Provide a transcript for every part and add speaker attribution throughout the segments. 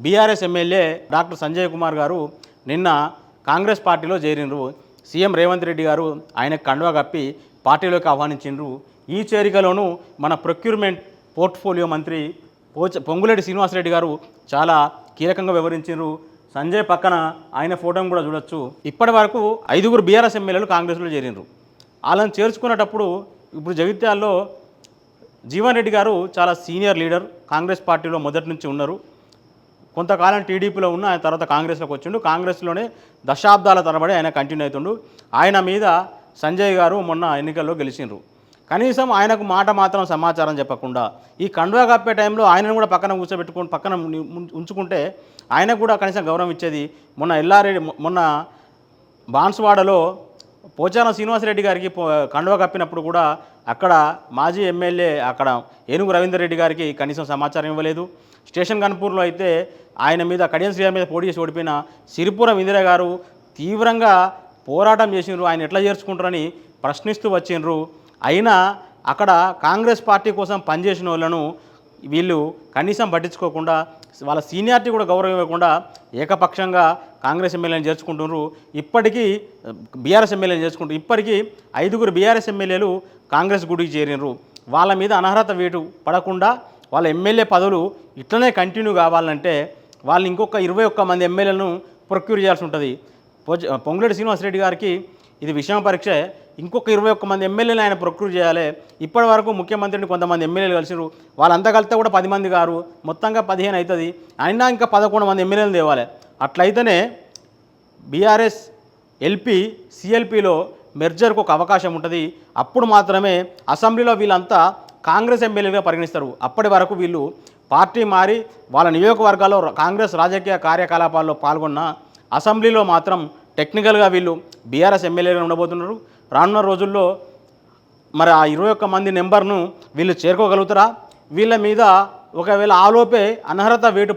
Speaker 1: BRS MLA doctor Sanjay Kumar గారు నిన్న కాంగ్రెస్ పార్టీలో చేరినరు. సీఎం రేవంత్ రెడ్డి గారు ఆయనకు కండువా కప్పి పార్టీలోకి ఆహ్వానించిండ్రు. ఈ చేరికలోనూ మన ప్రొక్యూర్మెంట్ పోర్ట్ఫోలియో మంత్రి పొంగులేటి శ్రీనివాసరెడ్డి గారు చాలా కీలకంగా వివరించారు. సంజయ్ పక్కన ఆయన ఫోటోను కూడా చూడొచ్చు. ఇప్పటి వరకు 5 బీఆర్ఎస్ ఎమ్మెల్యేలు కాంగ్రెస్లో చేరినరు. వాళ్ళని చేర్చుకునేటప్పుడు ఇప్పుడు జగిత్యాల్లో జీవన్ రెడ్డి గారు చాలా సీనియర్ లీడర్, కాంగ్రెస్ పార్టీలో మొదటి నుంచి ఉన్నారు. కొంతకాలం టీడీపీలో ఉన్న ఆయన తర్వాత కాంగ్రెస్లోకి వచ్చిండు. కాంగ్రెస్లోనే దశాబ్దాల తరబడి ఆయన కంటిన్యూ అవుతుండు. ఆయన మీద సంజయ్ గారు మొన్న ఎన్నికల్లో గెలిచిండ్రు. కనీసం ఆయనకు మాట మాత్రం సమాచారం చెప్పకుండా ఈ కండువా కప్పే టైంలో ఆయనను కూడా పక్కన కూర్చోబెట్టుకుని పక్కన ఉంచుకుంటే ఆయనకు కూడా కనీసం గౌరవం ఇచ్చేది. మొన్న బాన్స్వాడలో పోచారం శ్రీనివాసరెడ్డి గారికి కండువా కప్పినప్పుడు కూడా అక్కడ మాజీ ఎమ్మెల్యే అక్కడ ఏనుగు రవీందర్ రెడ్డి గారికి కనీసం సమాచారం ఇవ్వలేదు. స్టేషన్ గన్పూర్లో అయితే ఆయన మీద కడియం శ్రీగారి మీద పోటీ చేసి ఓడిపోయిన సిరిపురం ఇందిరా గారు తీవ్రంగా పోరాటం చేసినారు. ఆయన ఎట్లా చేర్చుకుంటారని ప్రశ్నిస్తూ వచ్చిండ్రు. అయినా అక్కడ కాంగ్రెస్ పార్టీ కోసం పనిచేసిన వాళ్ళను వీళ్ళు కనీసం పట్టించుకోకుండా వాళ్ళ సీనియారిటీ కూడా గౌరవం ఇవ్వకుండా ఏకపక్షంగా కాంగ్రెస్ ఎమ్మెల్యేలను చేర్చుకుంటున్నారు. ఇప్పటికీ బీఆర్ఎస్ ఎమ్మెల్యేలను చేర్చుకుంటారు. ఇప్పటికీ 5 బీఆర్ఎస్ ఎమ్మెల్యేలు కాంగ్రెస్ గుడికి చేరినరు. వాళ్ళ మీద అనర్హత వేటు పడకుండా వాళ్ళ ఎమ్మెల్యే పదవులు ఇట్లనే కంటిన్యూ కావాలంటే వాళ్ళు ఇంకొక 21 మంది ఎమ్మెల్యేలను ప్రొక్యూర్ చేయాల్సి ఉంటుంది. పొంగులేటి శ్రీనివాసరెడ్డి గారికి ఇది విషమ పరీక్ష. ఇంకొక 21 మంది ఎమ్మెల్యేలు ఆయన ప్రొక్యూర్ చేయాలి. ఇప్పటి వరకు ముఖ్యమంత్రిని కొంతమంది ఎమ్మెల్యేలు కలిసిరు. వాళ్ళంతా కలిస్తే కూడా 10 మంది గారు, మొత్తంగా 15 అవుతుంది. అయినా ఇంకా 11 మంది ఎమ్మెల్యేలు తేవాలి. అట్లయితేనే బీఆర్ఎస్ ఎల్పీ సిఎల్పీలో మెర్జర్కు ఒక అవకాశం ఉంటుంది. అప్పుడు మాత్రమే అసెంబ్లీలో వీళ్ళంతా కాంగ్రెస్ ఎమ్మెల్యేలుగా పరిగణిస్తారు. అప్పటి వరకు వీళ్ళు పార్టీ మారి వాళ్ళ నియోజకవర్గాల్లో కాంగ్రెస్ రాజకీయ కార్యకలాపాల్లో పాల్గొన్న అసెంబ్లీలో మాత్రం టెక్నికల్గా వీళ్ళు బీఆర్ఎస్ ఎమ్మెల్యేగా ఉండబోతున్నారు. రానున్న రోజుల్లో మరి ఆ 21 మంది నెంబర్ను వీళ్ళు చేరుకోగలుగుతారా? వీళ్ళ మీద ఒకవేళ ఆలోపే అనర్హత వేటు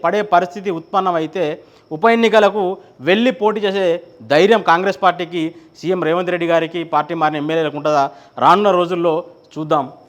Speaker 1: పడే పరిస్థితి ఉత్పన్నమైతే ఉప ఎన్నికలకు వెళ్ళి పోటీ చేసే ధైర్యం కాంగ్రెస్ పార్టీకి, సీఎం రేవంత్ రెడ్డి గారికి, పార్టీ మారిన ఎమ్మెల్యేలకు ఉంటుందా? రానున్న రోజుల్లో చూద్దాం.